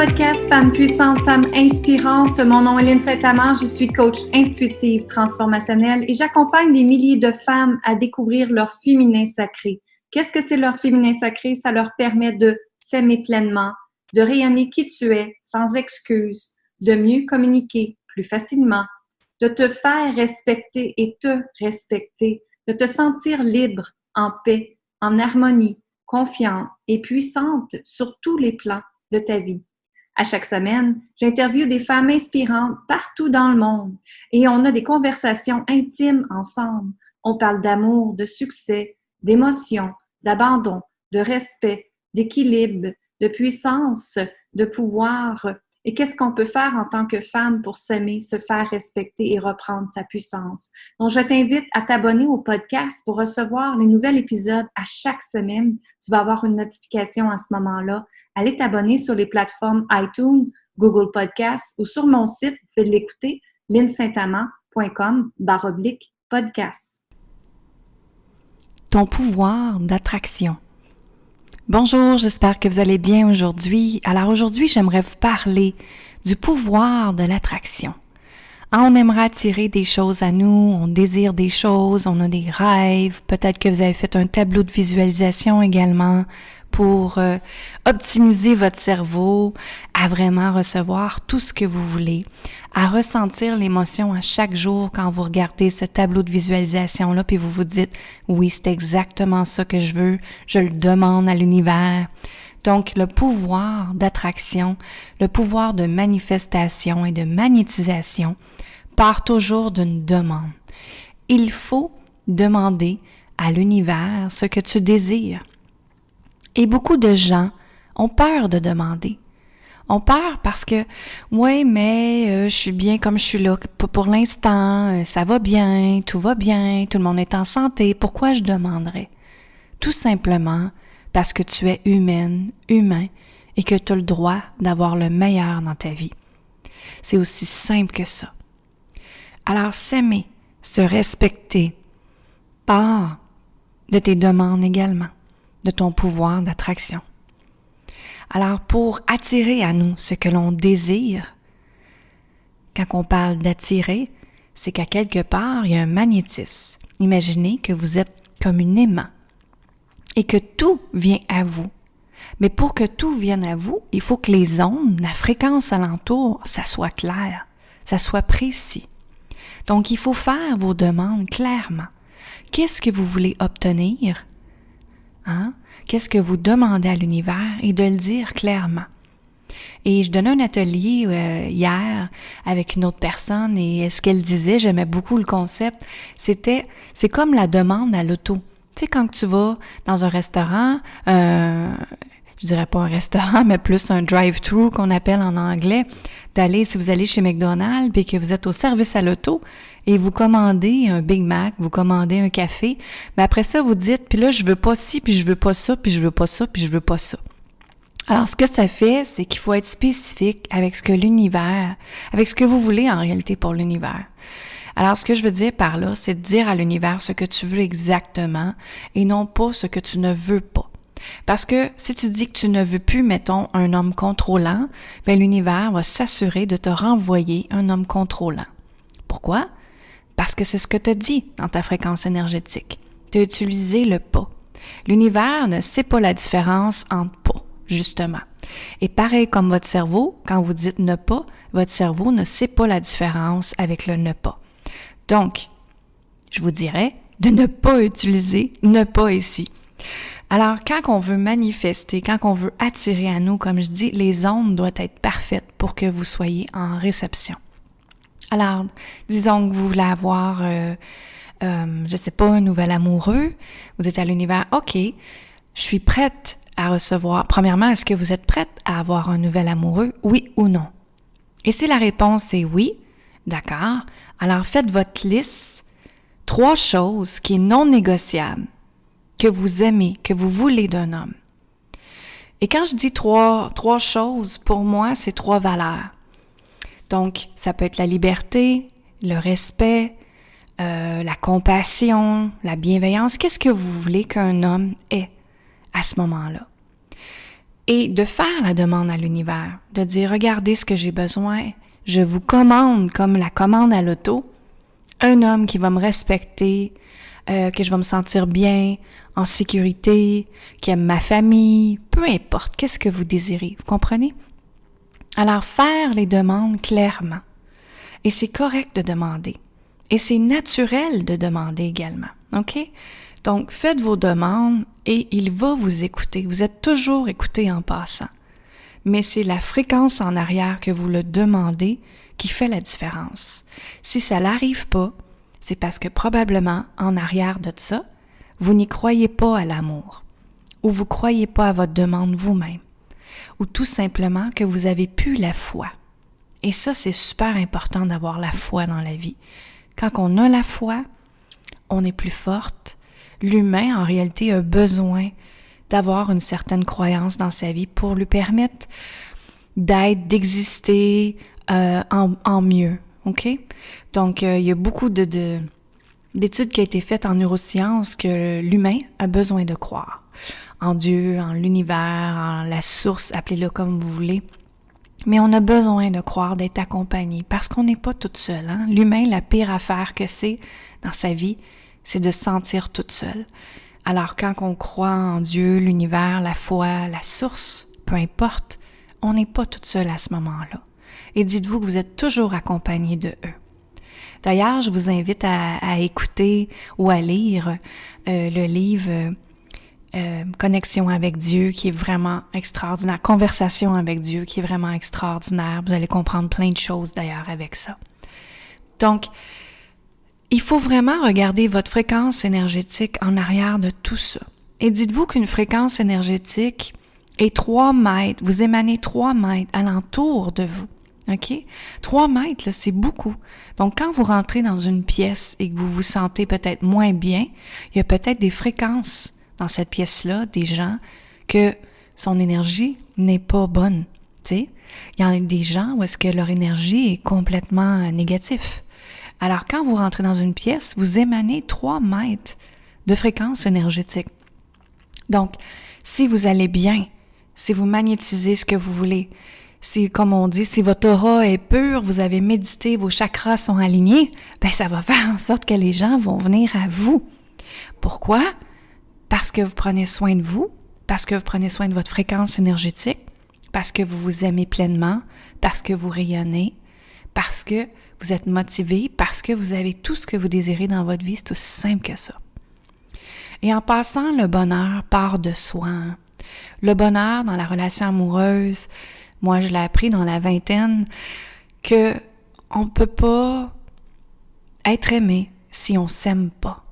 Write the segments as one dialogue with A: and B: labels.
A: podcast Femmes puissantes, femmes inspirantes. Mon nom est Lynne Saint-Amand, je suis coach intuitive transformationnelle et j'accompagne des milliers de femmes à découvrir leur féminin sacré. Qu'est-ce que c'est leur féminin sacré? Ça leur permet de s'aimer pleinement, de rayonner qui tu es, sans excuses, de mieux communiquer plus facilement, de te faire respecter et te respecter, de te sentir libre, en paix, en harmonie, confiante et puissante sur tous les plans de ta vie. À chaque semaine, j'interviewe des femmes inspirantes partout dans le monde et on a des conversations intimes ensemble. On parle d'amour, de succès, d'émotion, d'abandon, de respect, d'équilibre, de puissance, de pouvoir. Et qu'est-ce qu'on peut faire en tant que femme pour s'aimer, se faire respecter et reprendre sa puissance? Donc, je t'invite à t'abonner au podcast pour recevoir les nouveaux épisodes à chaque semaine. Tu vas avoir une notification à ce moment-là. Allez t'abonner sur les plateformes iTunes, Google Podcasts ou sur mon site, vous pouvez l'écouter, linsaintamand.com/podcast.
B: Ton pouvoir d'attraction. Bonjour, j'espère que vous allez bien aujourd'hui. Alors aujourd'hui, j'aimerais vous parler du pouvoir de l'attraction. On aimerait attirer des choses à nous, on désire des choses, on a des rêves. Peut-être que vous avez fait un tableau de visualisation également pour optimiser votre cerveau, à vraiment recevoir tout ce que vous voulez, à ressentir l'émotion à chaque jour quand vous regardez ce tableau de visualisation-là, puis vous vous dites « Oui, c'est exactement ça que je veux, je le demande à l'univers ». Donc, le pouvoir d'attraction, le pouvoir de manifestation et de magnétisation part toujours d'une demande. Il faut demander à l'univers ce que tu désires. Et beaucoup de gens ont peur de demander. Ont peur parce que, oui, mais je suis bien comme je suis là pour l'instant, ça va bien, tout le monde est en santé, pourquoi je demanderais? Tout simplement parce que tu es humain, et que tu as le droit d'avoir le meilleur dans ta vie. C'est aussi simple que ça. Alors, s'aimer, se respecter, part de tes demandes également, de ton pouvoir d'attraction. Alors, pour attirer à nous ce que l'on désire, quand on parle d'attirer, c'est qu'à quelque part, il y a un magnétisme. Imaginez que vous êtes comme un aimant et que tout vient à vous. Mais pour que tout vienne à vous, il faut que les ondes, la fréquence alentour, ça soit clair, ça soit précis. Donc, il faut faire vos demandes clairement. Qu'est-ce que vous voulez obtenir? Qu'est-ce que vous demandez à l'univers et de le dire clairement. Et je donnais un atelier hier avec une autre personne et ce qu'elle disait, j'aimais beaucoup le concept, c'est comme la demande à l'auto. Tu sais, quand tu vas dans un restaurant, je dirais pas un restaurant, mais plus un drive-thru qu'on appelle en anglais, si vous allez chez McDonald's puis que vous êtes au service à l'auto et vous commandez un Big Mac, vous commandez un café, mais après ça, vous dites, puis là, je veux pas ci, puis je veux pas ça, puis je veux pas ça, puis je veux pas ça. Alors, ce que ça fait, c'est qu'il faut être spécifique avec ce que l'univers, avec ce que vous voulez en réalité pour l'univers. Alors, ce que je veux dire par là, c'est de dire à l'univers ce que tu veux exactement et non pas ce que tu ne veux pas. Parce que si tu dis que tu ne veux plus, mettons, un homme contrôlant, bien l'univers va s'assurer de te renvoyer un homme contrôlant. Pourquoi? Parce que c'est ce que tu as dit dans ta fréquence énergétique. Tu as utilisé le pas. L'univers ne sait pas la différence entre pas, justement. Et pareil comme votre cerveau, quand vous dites ne pas, votre cerveau ne sait pas la différence avec le ne pas. Donc, je vous dirais de ne pas utiliser ne pas ici. Alors, quand on veut manifester, quand on veut attirer à nous, comme je dis, les ondes doivent être parfaites pour que vous soyez en réception. Alors, disons que vous voulez avoir, je sais pas, un nouvel amoureux. Vous dites à l'univers, OK, je suis prête à recevoir. Premièrement, est-ce que vous êtes prête à avoir un nouvel amoureux, oui ou non? Et si la réponse est oui, d'accord, alors faites votre liste, 3 choses qui est non négociable, que vous aimez, que vous voulez d'un homme. Et quand je dis trois choses, pour moi, c'est 3 valeurs. Donc, ça peut être la liberté, le respect, la compassion, la bienveillance. Qu'est-ce que vous voulez qu'un homme ait à ce moment-là? et de faire la demande à l'univers, de dire « Regardez ce que j'ai besoin, je vous commande comme la commande à l'auto, un homme qui va me respecter, que je vais me sentir bien, en sécurité, qui aime ma famille, peu importe, qu'est-ce que vous désirez, vous comprenez? » Alors, faire les demandes clairement. Et c'est correct de demander. Et c'est naturel de demander également, OK? Donc, faites vos demandes et il va vous écouter. Vous êtes toujours écouté en passant. Mais c'est la fréquence en arrière que vous le demandez qui fait la différence. Si ça n'arrive pas, c'est parce que probablement, en arrière de ça, vous n'y croyez pas à l'amour, ou vous ne croyez pas à votre demande vous-même, ou tout simplement que vous avez plus la foi. Et ça, c'est super important d'avoir la foi dans la vie. Quand on a la foi, on est plus forte. L'humain, en réalité, a besoin d'avoir une certaine croyance dans sa vie pour lui permettre d'exister en mieux. OK? Donc, il y a beaucoup d'études qui ont été faites en neurosciences que l'humain a besoin de croire. En Dieu, en l'univers, en la source, appelez-le comme vous voulez. Mais on a besoin de croire, d'être accompagné, parce qu'on n'est pas toute seule. Hein? L'humain, la pire affaire que c'est dans sa vie, c'est de se sentir toute seule. Alors quand on croit en Dieu, l'univers, la foi, la source, peu importe, on n'est pas toute seule à ce moment-là. Et dites-vous que vous êtes toujours accompagné de eux. D'ailleurs, je vous invite à écouter ou à lire le livre Connexion avec Dieu, qui est vraiment extraordinaire. Conversation avec Dieu, qui est vraiment extraordinaire. Vous allez comprendre plein de choses d'ailleurs avec ça. Donc, il faut vraiment regarder votre fréquence énergétique en arrière de tout ça. Et dites-vous qu'une fréquence énergétique est 3 mètres. Vous émanez 3 mètres alentour de vous. OK? 3 mètres, là, c'est beaucoup. Donc, quand vous rentrez dans une pièce et que vous vous sentez peut-être moins bien, il y a peut-être des fréquences dans cette pièce-là, des gens que son énergie n'est pas bonne. Tu sais? Il y en a des gens où est-ce que leur énergie est complètement négative. Alors, quand vous rentrez dans une pièce, vous émanez 3 mètres de fréquence énergétique. Donc, si vous allez bien, si vous magnétisez ce que vous voulez, si, comme on dit, si votre aura est pure, vous avez médité, vos chakras sont alignés, ben ça va faire en sorte que les gens vont venir à vous. Pourquoi? Parce que vous prenez soin de vous, parce que vous prenez soin de votre fréquence énergétique, parce que vous vous aimez pleinement, parce que vous rayonnez, parce que vous êtes motivé, parce que vous avez tout ce que vous désirez dans votre vie. C'est aussi simple que ça. Et en passant, le bonheur part de soi. Hein. Le bonheur dans la relation amoureuse, moi je l'ai appris dans la vingtaine, que on peut pas être aimé si on s'aime pas.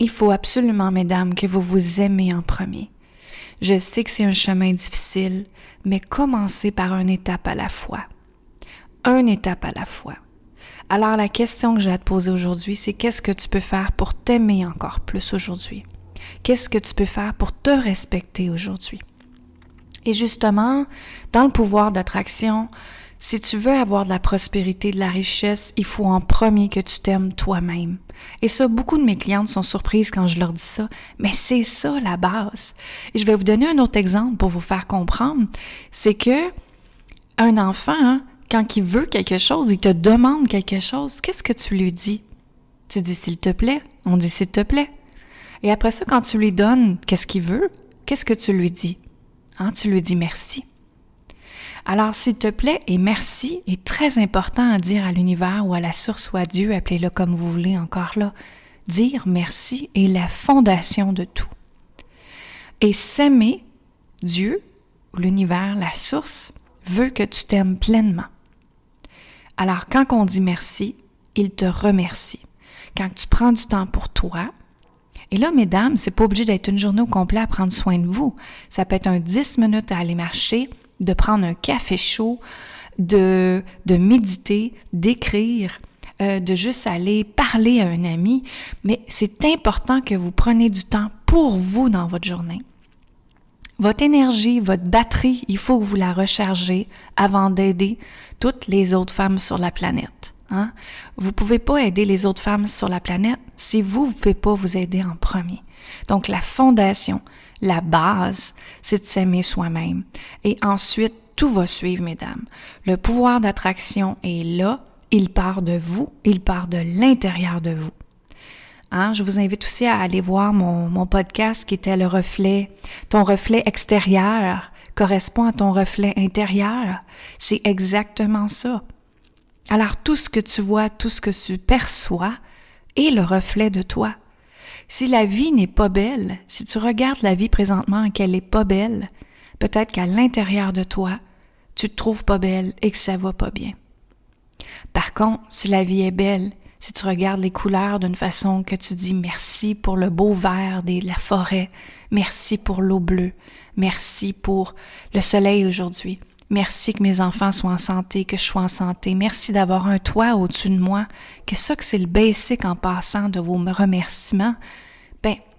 B: Il faut absolument, mesdames, que vous vous aimez en premier. Je sais que c'est un chemin difficile, mais commencez par une étape à la fois. Une étape à la fois. Alors la question que j'ai à te poser aujourd'hui, c'est qu'est-ce que tu peux faire pour t'aimer encore plus aujourd'hui? Qu'est-ce que tu peux faire pour te respecter aujourd'hui? Et justement, dans le pouvoir d'attraction, si tu veux avoir de la prospérité, de la richesse, il faut en premier que tu t'aimes toi-même. Et ça, beaucoup de mes clientes sont surprises quand je leur dis ça, mais c'est ça la base. Et je vais vous donner un autre exemple pour vous faire comprendre. C'est que un enfant, hein, quand il veut quelque chose, il te demande quelque chose, qu'est-ce que tu lui dis? Tu dis « s'il te plaît », on dit « s'il te plaît ». Et après ça, quand tu lui donnes qu'est-ce qu'il veut, qu'est-ce que tu lui dis? Hein, tu lui dis « merci ». Alors, s'il te plaît et merci est très important à dire à l'univers ou à la source ou à Dieu, appelez-le comme vous voulez encore là. Dire merci est la fondation de tout. Et s'aimer, Dieu, ou l'univers, la source, veut que tu t'aimes pleinement. Alors, quand on dit merci, il te remercie. Quand tu prends du temps pour toi, et là, mesdames, c'est pas obligé d'être une journée au complet à prendre soin de vous. Ça peut être un 10 minutes à aller marcher, de prendre un café chaud, de méditer, d'écrire, de juste aller parler à un ami. Mais c'est important que vous preniez du temps pour vous dans votre journée. Votre énergie, votre batterie, il faut que vous la rechargez avant d'aider toutes les autres femmes sur la planète. Hein? Vous ne pouvez pas aider les autres femmes sur la planète si vous ne pouvez pas vous aider en premier. Donc, la fondation, la base, c'est de s'aimer soi-même. Et ensuite, tout va suivre, mesdames. Le pouvoir d'attraction est là. Il part de vous. Il part de l'intérieur de vous. Je vous invite aussi à aller voir mon podcast qui était le reflet. Ton reflet extérieur correspond à ton reflet intérieur. C'est exactement ça. Alors, tout ce que tu vois, tout ce que tu perçois est le reflet de toi. Si la vie n'est pas belle, si tu regardes la vie présentement et qu'elle n'est pas belle, peut-être qu'à l'intérieur de toi, tu te trouves pas belle et que ça va pas bien. Par contre, si la vie est belle, si tu regardes les couleurs d'une façon que tu dis merci pour le beau vert de la forêt, merci pour l'eau bleue, merci pour le soleil aujourd'hui, merci que mes enfants soient en santé, que je sois en santé, merci d'avoir un toit au-dessus de moi, que c'est le basic en passant de vos remerciements,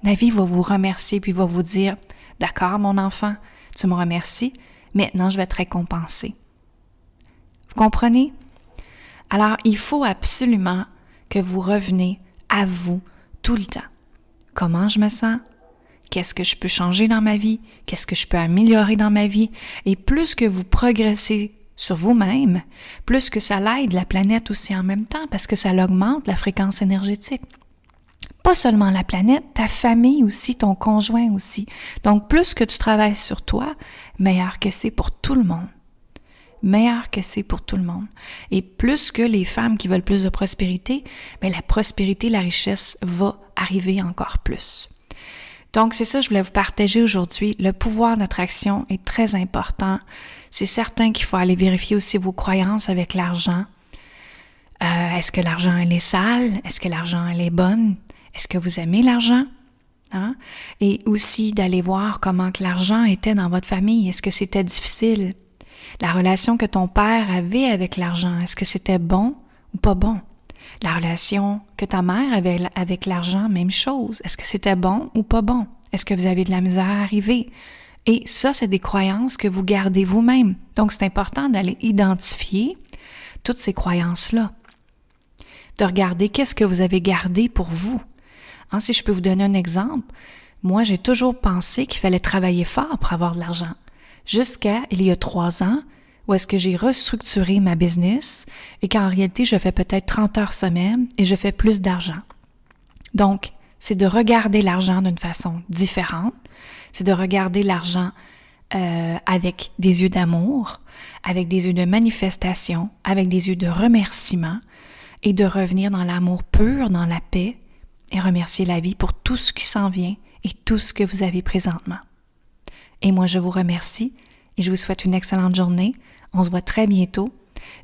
B: la vie va vous remercier puis va vous dire « D'accord, mon enfant, tu me remercies, maintenant je vais te récompenser. » Vous comprenez? Alors, il faut absolument que vous revenez à vous tout le temps. Comment je me sens? Qu'est-ce que je peux changer dans ma vie? Qu'est-ce que je peux améliorer dans ma vie? Et plus que vous progressez sur vous-même, plus que ça l'aide la planète aussi en même temps, parce que ça augmente la fréquence énergétique. Pas seulement la planète, ta famille aussi, ton conjoint aussi. Donc, plus que tu travailles sur toi, meilleur que c'est pour tout le monde. Meilleur que c'est pour tout le monde. Et plus que les femmes qui veulent plus de prospérité, la prospérité, la richesse va arriver encore plus. Donc, c'est ça que je voulais vous partager aujourd'hui. Le pouvoir d'attraction est très important. C'est certain qu'il faut aller vérifier aussi vos croyances avec l'argent. Est-ce que l'argent, elle est sale? Est-ce que l'argent, elle est bonne? Est-ce que vous aimez l'argent? Et aussi d'aller voir comment que l'argent était dans votre famille. Est-ce que c'était difficile? La relation que ton père avait avec l'argent, est-ce que c'était bon ou pas bon? La relation que ta mère avait avec l'argent, même chose. Est-ce que c'était bon ou pas bon? Est-ce que vous avez de la misère à arriver? Et ça, c'est des croyances que vous gardez vous-même. Donc, c'est important d'aller identifier toutes ces croyances-là. De regarder qu'est-ce que vous avez gardé pour vous. Si je peux vous donner un exemple, moi, j'ai toujours pensé qu'il fallait travailler fort pour avoir de l'argent. Jusqu'à, il y a 3 ans, où est-ce que j'ai restructuré ma business et qu'en réalité, je fais peut-être 30 heures semaine et je fais plus d'argent. Donc, c'est de regarder l'argent d'une façon différente. C'est de regarder l'argent avec des yeux d'amour, avec des yeux de manifestation, avec des yeux de remerciement et de revenir dans l'amour pur, dans la paix et remercier la vie pour tout ce qui s'en vient et tout ce que vous avez présentement. Et moi, je vous remercie et je vous souhaite une excellente journée. On se voit très bientôt.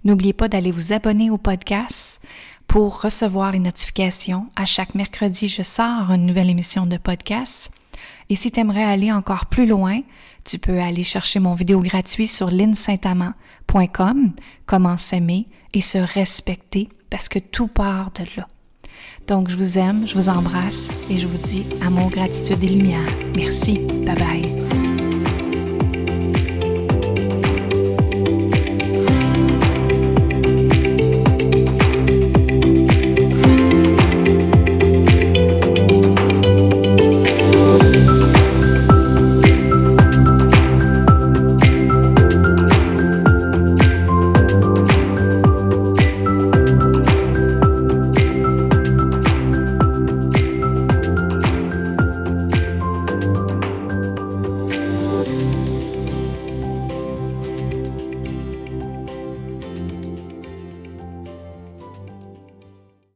B: N'oubliez pas d'aller vous abonner au podcast pour recevoir les notifications. À chaque mercredi, je sors une nouvelle émission de podcast. Et si tu aimerais aller encore plus loin, tu peux aller chercher mon vidéo gratuit sur linsaintamant.com, comment s'aimer et se respecter, parce que tout part de là. Donc, je vous aime, je vous embrasse et je vous dis amour, gratitude et lumière. Merci. Bye bye.